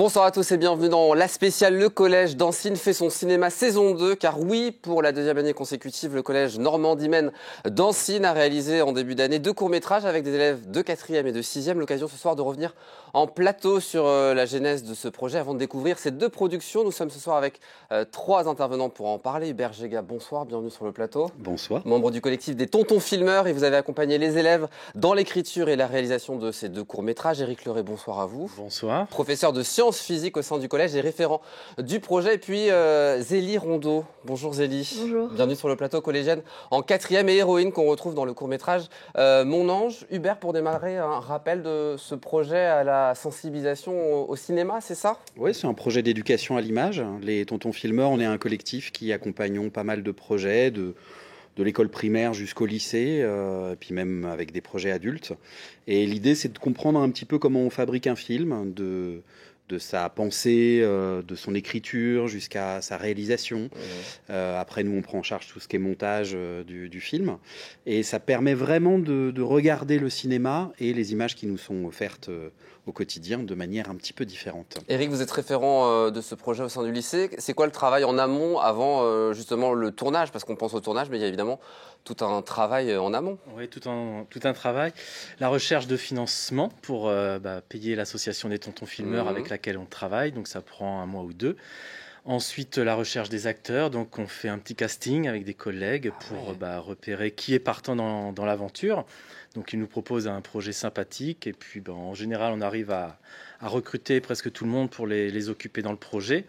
Bonsoir à tous et bienvenue dans la spéciale. Le collège d'Ancine fait son cinéma saison 2, car oui, pour la deuxième année consécutive, le collège Normandie-Maine d'Ancine a réalisé en début d'année 2 courts-métrages avec des élèves de 4e et de 6e. L'occasion ce soir de revenir en plateau sur la genèse de ce projet. Avant de découvrir ces 2 productions, nous sommes ce soir avec 3 intervenants pour en parler. Hubert Géga, bonsoir, bienvenue sur le plateau. Bonsoir. Membre du collectif des Tontons Filmeurs, et vous avez accompagné les élèves dans l'écriture et la réalisation de ces 2 courts-métrages. Éric Leray, bonsoir à vous. Bonsoir. Professeur de sciences physiques au sein du collège et référent du projet. Et puis Zélie Rondeau. Bonjour Zélie. Bonjour. Bienvenue sur le plateau, collégienne en 4e et héroïne qu'on retrouve dans le court-métrage Mon Ange. Hubert, pour démarrer, un rappel de ce projet à la sensibilisation au cinéma, c'est ça? Oui, c'est un projet d'éducation à l'image. Les Tontons Filmeurs, on est un collectif qui accompagnons pas mal de projets, de l'école primaire jusqu'au lycée, puis même avec des projets adultes. Et l'idée, c'est de comprendre un petit peu comment on fabrique un film, de sa pensée, de son écriture jusqu'à sa réalisation. Après, nous, on prend en charge tout ce qui est montage du film. Et ça permet vraiment de regarder le cinéma et les images qui nous sont offertes au quotidien de manière un petit peu différente. Éric, vous êtes référent de ce projet au sein du lycée. C'est quoi le travail en amont avant justement le tournage? Parce qu'on pense au tournage, mais il y a évidemment tout un travail en amont. Oui, tout un travail. La recherche de financement pour payer l'association des Tontons Filmeurs avec laquelle on travaille. Donc ça prend 1 mois ou 2. Ensuite, la recherche des acteurs. Donc on fait un petit casting avec des collègues pour repérer qui est partant dans l'aventure. Donc ils nous proposent un projet sympathique. Et puis en général, on arrive à recruter presque tout le monde pour les occuper dans le projet.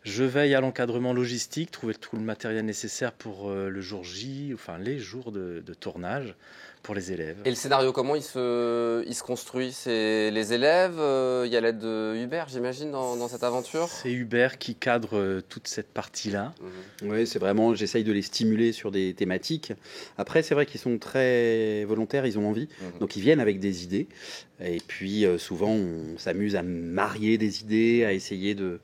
Je veille à l'encadrement logistique, trouver tout le matériel nécessaire pour le jour J, enfin les jours de tournage pour les élèves. Et le scénario, comment il se construit? C'est les élèves, il y a l'aide de Hubert, j'imagine, dans cette aventure? C'est Hubert qui cadre toute cette partie-là. Oui, c'est vraiment, j'essaye de les stimuler sur des thématiques. Après, c'est vrai qu'ils sont très volontaires, ils ont envie, donc ils viennent avec des idées. Et puis souvent, on s'amuse à marier des idées, à essayer de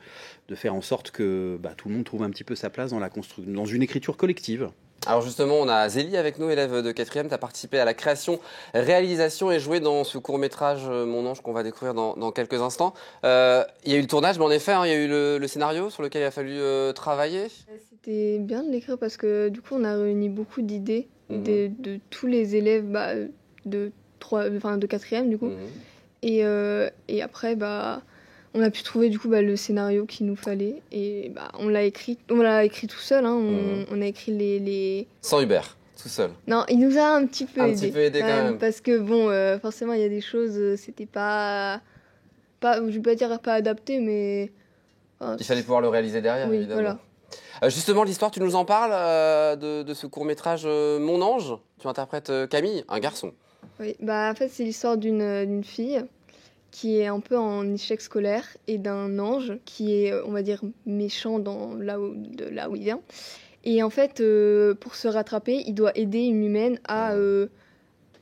faire en sorte que tout le monde trouve un petit peu sa place dans une écriture collective. Alors justement, on a Zélie avec nous, élève de 4e. Tu as participé à la création, réalisation et joué dans ce court-métrage Mon Ange qu'on va découvrir dans quelques instants. Il y a eu le tournage, mais en effet, il y a eu le scénario sur lequel il a fallu travailler. C'était bien de l'écrire parce que du coup, on a réuni beaucoup d'idées de tous les élèves de 4e du coup. Et après, on a pu trouver du coup le scénario qu'il nous fallait et on l'a écrit tout seul. On a écrit les... Sans Hubert, tout seul. Non, il nous a un petit peu aidé. Un petit peu aidé quand même. Parce que forcément, il y a des choses, c'était pas, je vais pas dire pas adapté, mais... il fallait pouvoir le réaliser derrière, oui, évidemment. Voilà. Justement, l'histoire, tu nous en parles de ce court-métrage Mon Ange. Tu interprètes Camille, un garçon. Oui, en fait, c'est l'histoire d'une fille qui est un peu en échec scolaire et d'un ange qui est, on va dire, méchant là où il vient. Et en fait, pour se rattraper, il doit aider une humaine à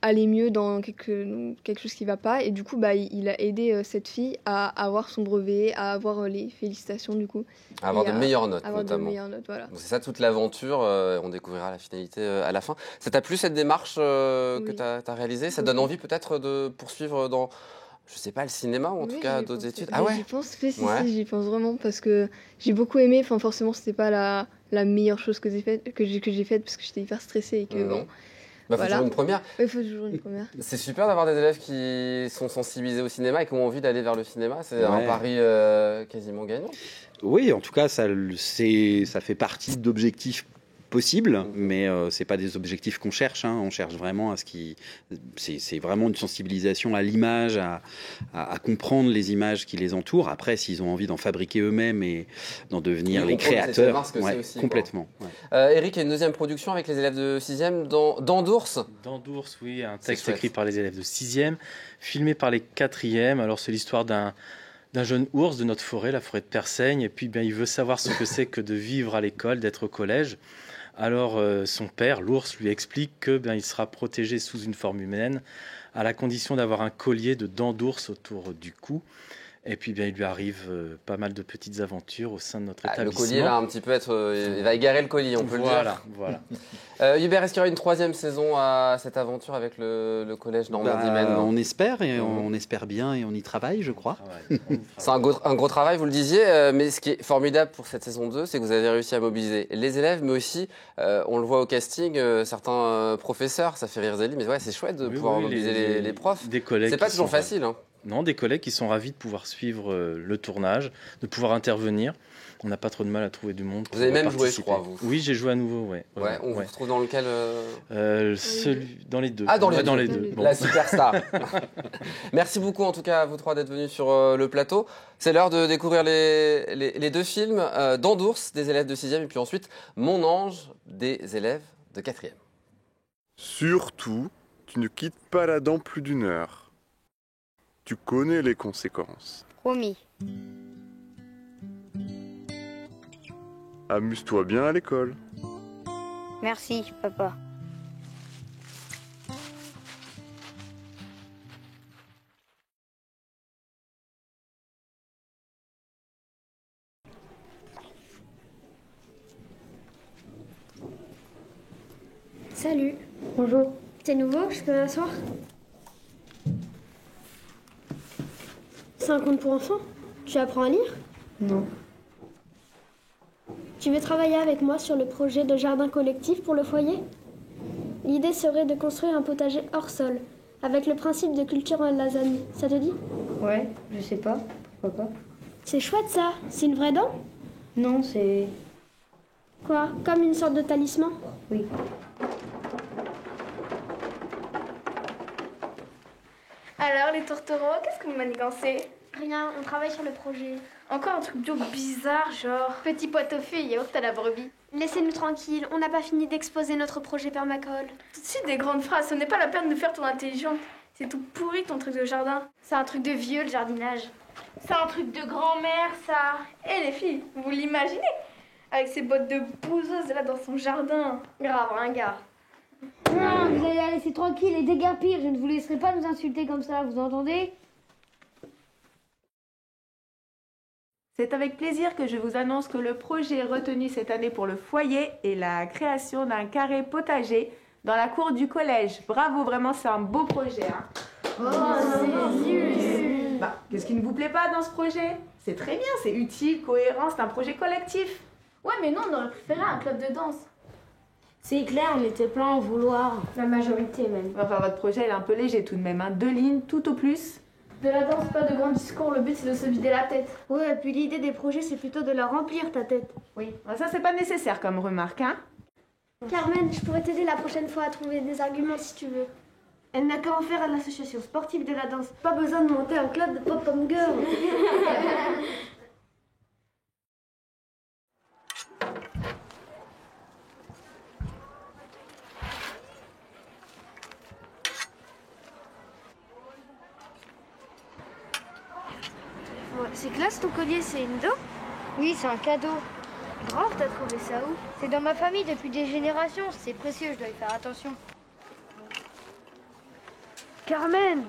aller mieux dans quelque chose qui ne va pas. Et du coup, il a aidé cette fille à avoir son brevet, à avoir les félicitations du coup. À avoir de meilleures notes, avoir notamment. De meilleures notes, voilà. C'est ça toute l'aventure, on découvrira la finalité à la fin. Ça t'a plu cette démarche que tu as réalisée? Ça donne envie peut-être de poursuivre dans... Je sais pas, le cinéma ou en tout cas d'autres études. Ah ouais. J'y pense, j'y pense vraiment parce que j'ai beaucoup aimé. Enfin, forcément, c'était pas la meilleure chose que j'ai faite parce que j'étais hyper stressée et que bon. Faut toujours une première. Il faut toujours une première. C'est super d'avoir des élèves qui sont sensibilisés au cinéma et qui ont envie d'aller vers le cinéma. C'est un pari quasiment gagnant. Oui, en tout cas, ça fait partie d'objectifs possible, mais c'est pas des objectifs qu'on cherche. On cherche vraiment c'est vraiment une sensibilisation à l'image, à comprendre les images qui les entourent. Après, s'ils ont envie d'en fabriquer eux-mêmes et d'en devenir les créateurs, aussi, complètement. Éric, il y a une deuxième production avec les élèves de 6e dans d'Ours. Dans d'Ours, oui, un texte écrit par les élèves de 6e, filmé par les 4e. Alors c'est l'histoire d'un jeune ours de notre forêt, la forêt de Persaigne, et puis il veut savoir ce que c'est que de vivre à l'école, d'être au collège. Alors son père, l'ours, lui explique que il sera protégé sous une forme humaine, à la condition d'avoir un collier de dents d'ours autour du cou. Et puis bien, il lui arrive pas mal de petites aventures au sein de notre Le établissement. collier va un petit peu être, il va égarer le colis, on peut le dire. Voilà. Hubert, est-ce qu'il y aura une 3e saison à cette aventure avec le collège Normandie-Maine? On espère, et on espère bien, et on y travaille, je crois. C'est un gros travail, vous le disiez, mais ce qui est formidable pour cette saison 2, c'est que vous avez réussi à mobiliser les élèves, mais aussi, on le voit au casting, certains professeurs, ça fait rire Zélie, mais ouais, c'est chouette de pouvoir mobiliser les profs. Des collègues. C'est pas toujours facile. Hein. Non, des collègues qui sont ravis de pouvoir suivre le tournage, de pouvoir intervenir. On n'a pas trop de mal à trouver du monde. Vous avez même joué, je crois, vous. Oui, j'ai joué à nouveau, ouais. On vous retrouve dans lequel Dans les deux. Ah, dans les deux. Bon. La superstar. Merci beaucoup, en tout cas, à vous trois d'être venus sur le plateau. C'est l'heure de découvrir les 2 films. Dents d'ours, des élèves de 6e, et puis ensuite Mon ange, des élèves de 4e. Surtout, tu ne quittes pas la dent plus d'1 heure. Tu connais les conséquences. Promis. Amuse-toi bien à l'école. Merci, papa. Salut. Bonjour. T'es nouveau, je peux m'asseoir? C'est un conte pour enfants? Tu apprends à lire? Non. Tu veux travailler avec moi sur le projet de jardin collectif pour le foyer? L'idée serait de construire un potager hors sol, avec le principe de culture en lasagne. Ça te dit? Ouais, je sais pas. Pourquoi pas? C'est chouette ça. C'est une vraie dent? Non, c'est... Quoi? Comme une sorte de talisman? Oui. Alors, les tourtereaux, qu'est-ce que vous manigancez? Rien, on travaille sur le projet. Encore un truc bio bizarre, genre petit pot au feu et yaourt à la brebis. Laissez-nous tranquilles, on n'a pas fini d'exposer notre projet permacole. Tout de suite des grandes phrases, ce n'est pas la peine de faire ton intelligente. C'est tout pourri ton truc de jardin. C'est un truc de vieux, le jardinage. C'est un truc de grand-mère, ça. Et les filles, vous l'imaginez? Avec ses bottes de bouseuse là dans son jardin. Grave, ringard. Non, vous allez la laisser tranquille et déguerpir. Je ne vous laisserai pas nous insulter comme ça, vous entendez? C'est avec plaisir que je vous annonce que le projet retenu cette année pour le foyer est la création d'un carré potager dans la cour du collège. Bravo, vraiment, c'est un beau projet. Hein. c'est nul. Qu'est-ce qui ne vous plaît pas dans ce projet? C'est très bien, c'est utile, cohérent, c'est un projet collectif. Ouais, mais non, on aurait préféré un club de danse. C'est clair, on était plein à en vouloir. La majorité même. Enfin, votre projet il est un peu léger tout de même, hein. 2 lignes tout au plus. De la danse, pas de grands discours, le but c'est de se vider la tête. Ouais, et puis l'idée des projets, c'est plutôt de la remplir, ta tête. Oui, ça c'est pas nécessaire comme remarque, hein. Carmen, je pourrais t'aider la prochaine fois à trouver des arguments si tu veux. Elle n'a qu'à en faire à l'association sportive de la danse. Pas besoin de monter un club de pop-up girl. C'est classe ton collier, c'est une dent? Oui, c'est un cadeau. Grave, t'as trouvé ça où? C'est dans ma famille depuis des générations. C'est précieux, je dois y faire attention. Carmen!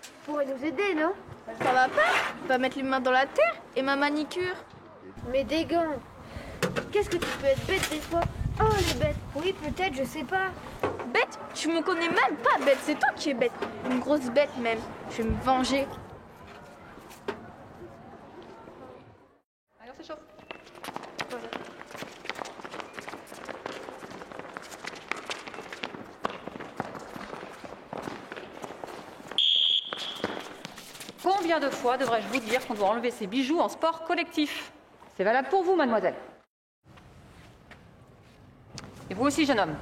Tu pourrais nous aider, non? Ça va pas? Pas mettre les mains dans la terre et ma manicure. Mais des gants. Qu'est-ce que tu peux être bête des fois? Oh, les bêtes. Oui, peut-être, je sais pas. Bête? Tu me connais même pas, bête. C'est toi qui es bête. Une grosse bête même. Je vais me venger. Alors c'est chaud. Voilà. Combien de fois devrais-je vous dire qu'on doit enlever ses bijoux en sport collectif? C'est valable pour vous, mademoiselle. Et vous aussi, jeune homme.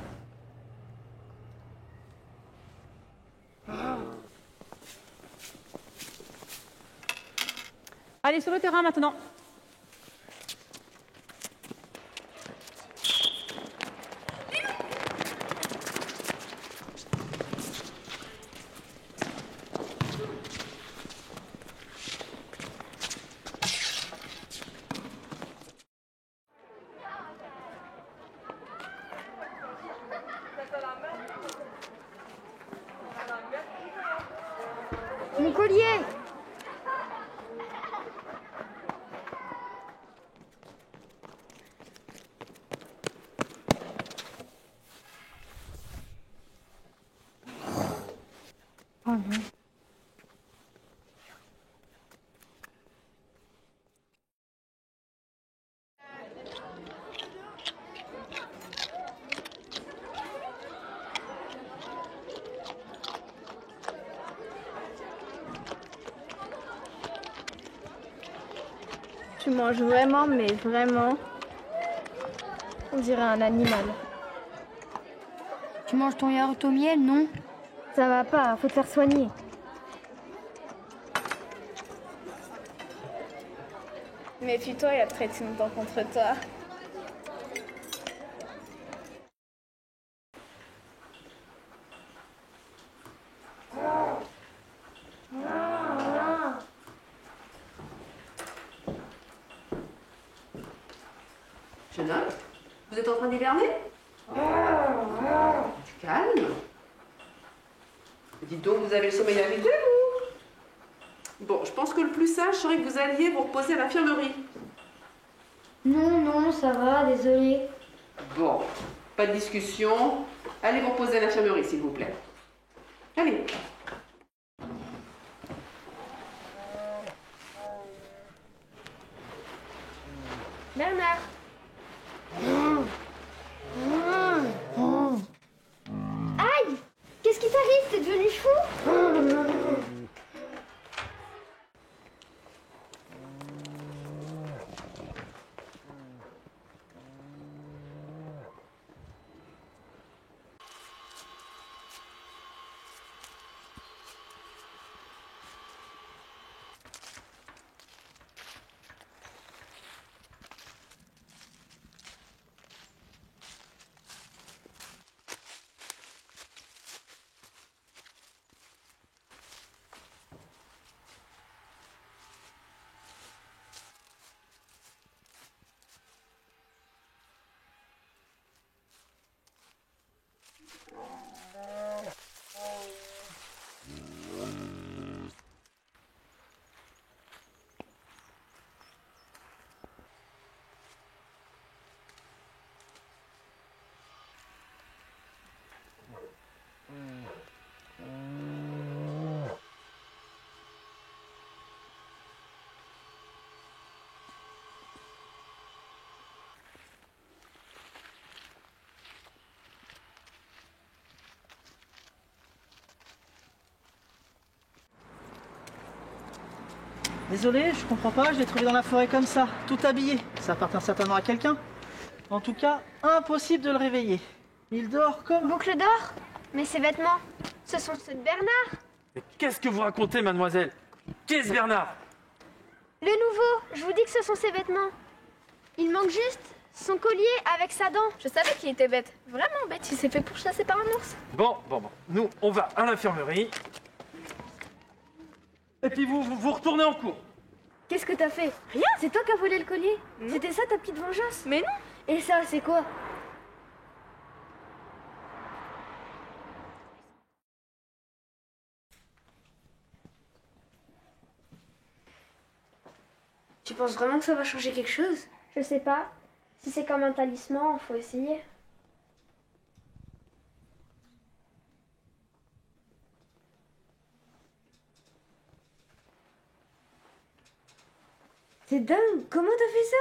Allez, sur le terrain maintenant. Mon collier! Tu manges vraiment, mais vraiment, on dirait un animal. Tu manges ton yaourt au miel, non? Ça va pas, faut te faire soigner. Méfie-toi, il y a très longtemps contre toi. Jeune homme, vous êtes en train d'hiverner? Calme. Dites donc, vous avez le sommeil agité, vous? Bon, je pense que le plus sage serait que vous alliez vous reposer à l'infirmerie. Non, ça va, désolée. Bon, pas de discussion. Allez vous reposer à l'infirmerie, s'il vous plaît. Allez. Bernard. Aïe! Qu'est-ce qui t'arrive? T'es devenu fou? Désolé, je comprends pas, je l'ai trouvé dans la forêt comme ça, tout habillé. Ça appartient certainement à quelqu'un. En tout cas, impossible de le réveiller. Il dort comme... Boucle d'or? Mais ces vêtements, ce sont ceux de Bernard. Mais qu'est-ce que vous racontez, mademoiselle? Qui est ce Bernard? Le nouveau, je vous dis que ce sont ses vêtements. Il manque juste son collier avec sa dent. Je savais qu'il était bête, vraiment bête. Il s'est fait pourchasser par un ours. Bon. Nous, on va à l'infirmerie. Et puis vous retournez en cours. Qu'est-ce que t'as fait? Rien, c'est toi qui as volé le collier. C'était ça ta petite vengeance? Mais non. Et ça, c'est quoi? Tu penses vraiment que ça va changer quelque chose? Je sais pas. Si c'est comme un talisman, faut essayer. C'est dingue, comment t'as fait ça?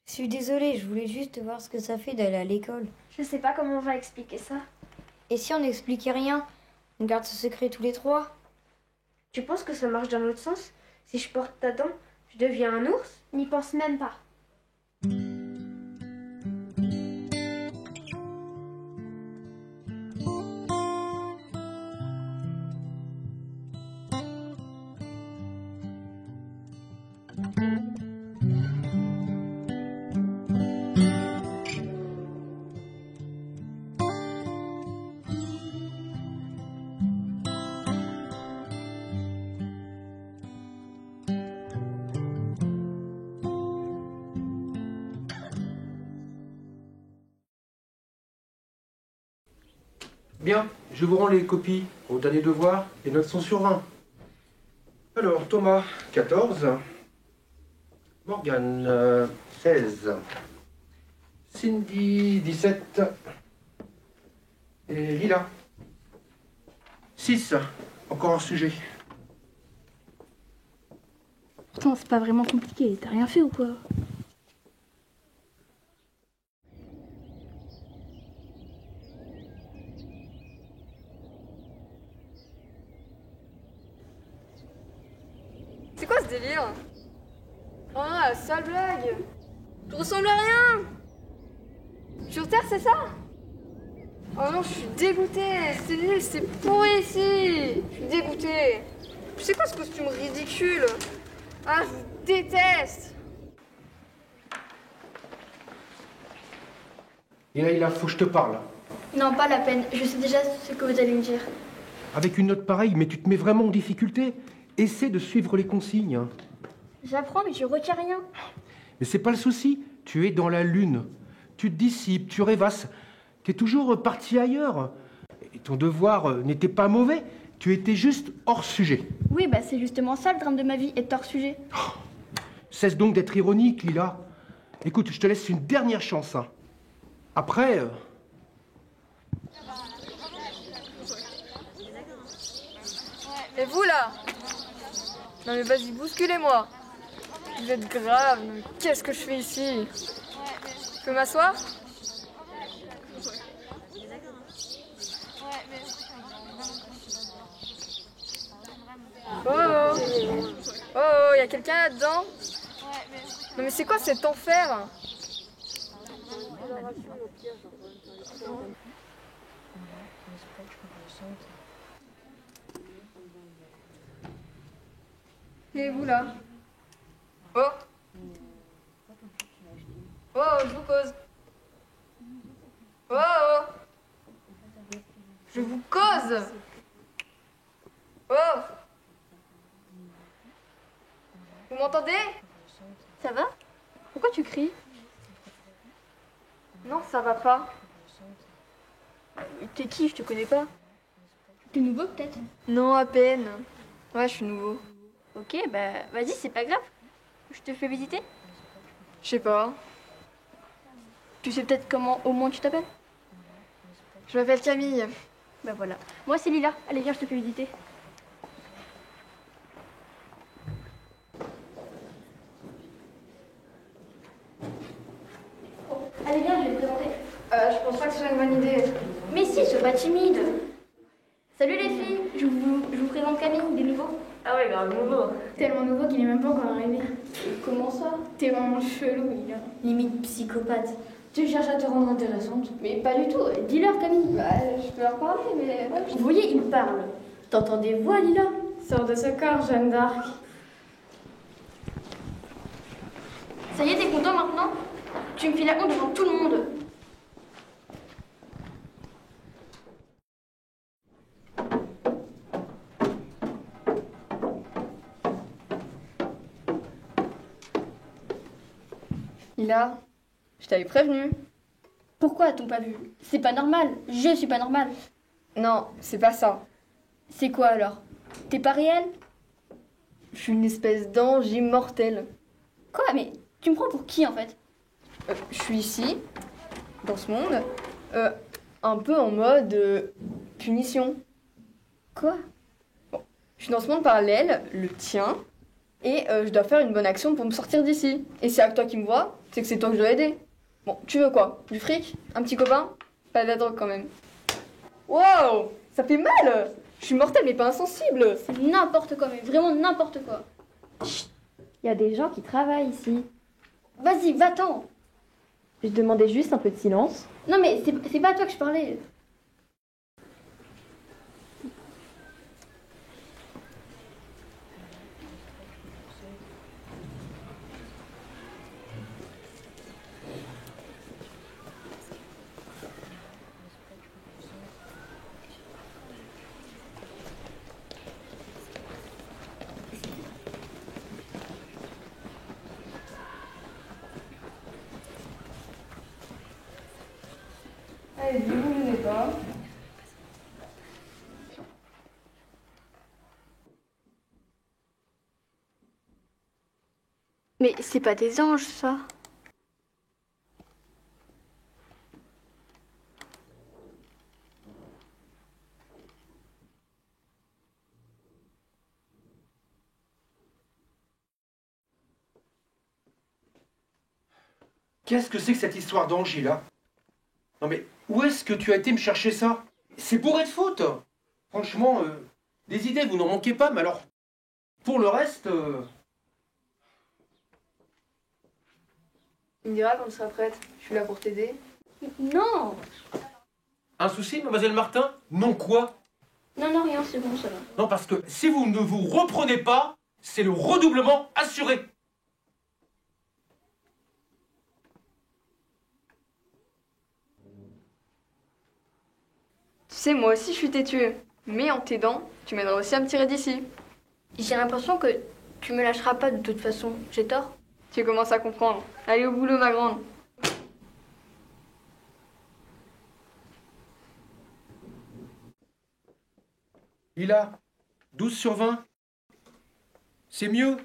Je suis désolée, je voulais juste voir ce que ça fait d'aller à l'école. Je sais pas comment on va expliquer ça. Et si on n'expliquait rien? On garde ce secret tous les trois? Tu penses que ça marche dans l'autre sens? Si je porte ta dent, je deviens un ours? N'y pense même pas. Bien, je vous rends les copies au dernier devoir. Les notes sont sur 20. Alors, Thomas, 14. Morgane, 16. Cindy, 17. Et Lila, 6. Encore un sujet. Pourtant, c'est pas vraiment compliqué. T'as rien fait ou quoi? C'est quoi ce délire. Oh non, la sale blague. Tu ressembles à rien. Sur Terre, c'est ça? Oh non, je suis dégoûtée. C'est nul, c'est pourri ici. Je suis dégoûtée. C'est quoi ce costume ridicule? Ah, je vous déteste. Et là, il faut que je te parle. Non, pas la peine. Je sais déjà ce que vous allez me dire. Avec une note pareille, mais tu te mets vraiment en difficulté. Essaie de suivre les consignes. J'apprends, mais je retiens rien. Mais c'est pas le souci. Tu es dans la lune. Tu te dissipes, tu rêvasses. Tu es toujours parti ailleurs. Et ton devoir n'était pas mauvais. Tu étais juste hors sujet. Oui, bah c'est justement ça le drame de ma vie, être hors sujet. Cesse donc d'être ironique, Lila. Écoute, je te laisse une dernière chance. Hein. Après... Et vous là? Non mais vas-y, bousculez-moi. Vous êtes grave, mais qu'est-ce que je fais ici? Je peux m'asseoir? Oh oh, oh, y a quelqu'un là-dedans? Non mais c'est quoi cet enfer? Et vous là? Oh! Oh, je vous cause! Oh, oh! Je vous cause! Oh! Vous m'entendez? Ça va? Pourquoi tu cries? Non, ça va pas. T'es qui? Je te connais pas. T'es nouveau peut-être? Non, à peine. Ouais, je suis nouveau. Ok, bah vas-y, c'est pas grave. Je te fais visiter? Je sais pas. Tu sais peut-être comment au moins tu t'appelles? Je m'appelle Camille. Bah voilà. Moi c'est Lila. Allez viens, je te fais visiter. Allez viens, je vais te présenter. Je pense pas que ce soit une bonne idée. Mais si, sois pas timide. Salut les filles, je vous présente Camille, des nouveaux. Ah ouais, grave nouveau. Tellement nouveau qu'il est même pas encore arrivé. Comment ça? T'es vraiment chelou, Lila. Limite psychopathe. Tu cherches à te rendre intéressante? Mais pas du tout. Dis-leur, Camille. Bah, je peux leur parler, mais... Vous voyez, il parle. T'entends des voix, Lila? Sors de ce corps, Jeanne d'Arc. Ça y est, t'es content maintenant? Tu me files la honte devant tout le monde. Lila, je t'avais prévenu. Pourquoi a-t-on pas vu? C'est pas normal. Je suis pas normale. Non, c'est pas ça. C'est quoi alors? T'es pas réel? Je suis une espèce d'ange immortel. Quoi? Mais tu me prends pour qui en fait? Je suis ici, dans ce monde, un peu en mode punition. Quoi? Bon, je suis dans ce monde parallèle, le tien, et je dois faire une bonne action pour me sortir d'ici. Et c'est avec toi qui me vois, c'est que c'est toi que je dois aider. Bon, tu veux quoi? Du fric? Un petit copain? Pas de la drogue quand même. Wow! Ça fait mal! Je suis mortelle mais pas insensible! C'est n'importe quoi, mais vraiment n'importe quoi. Chut! Il y a des gens qui travaillent ici. Vas-y, va-t'en! Je demandais juste un peu de silence. Non mais c'est pas à toi que je parlais. Allez, je vous venez pas. Mais c'est pas des anges, ça. Qu'est-ce que c'est que cette histoire d'ange, là? Non mais, où est-ce que tu as été me chercher ça? C'est bourré de fautes. Franchement, des idées, vous n'en manquez pas, mais alors, pour le reste... Il me dira quand tu seras prête. Je suis là pour t'aider. Non. Un souci, mademoiselle Martin? Non quoi? Non, rien, c'est bon, ça va. Non, parce que si vous ne vous reprenez pas, c'est le redoublement assuré. Tu sais, moi aussi je suis têtue. Mais en t'aidant, tu m'aideras aussi à me tirer d'ici. J'ai l'impression que tu me lâcheras pas de toute façon. J'ai tort? Tu commences à comprendre. Allez au boulot, ma grande. Lila, 12 sur 20. C'est mieux.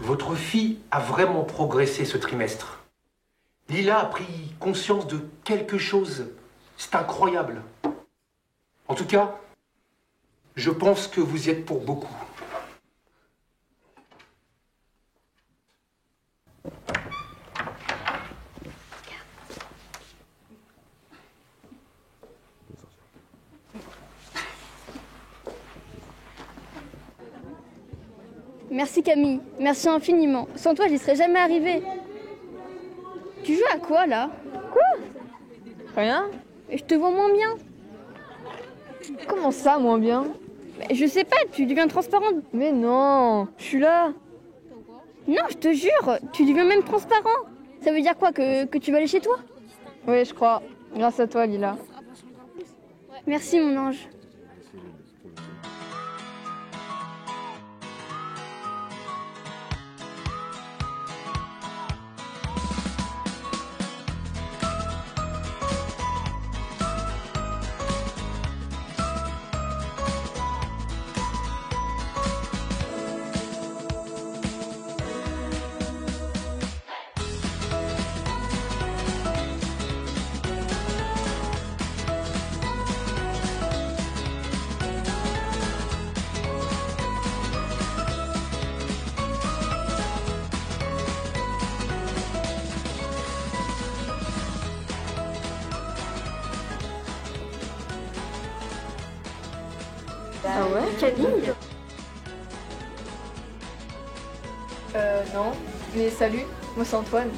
Votre fille a vraiment progressé ce trimestre. Lila a pris conscience de quelque chose. C'est incroyable. En tout cas, je pense que vous y êtes pour beaucoup. Merci Camille, merci infiniment. Sans toi, j'y serais jamais arrivée. Tu joues à quoi là? Quoi? Rien. Je te vois moins bien. Comment ça, moins bien? Je sais pas, tu deviens transparente. Mais non, je suis là. Non, je te jure, tu deviens même transparent. Ça veut dire quoi, que tu vas aller chez toi? Oui, je crois. Grâce à toi, Lila. Merci mon ange. Ah ouais, Camille? Non, mais salut, moi c'est Antoine.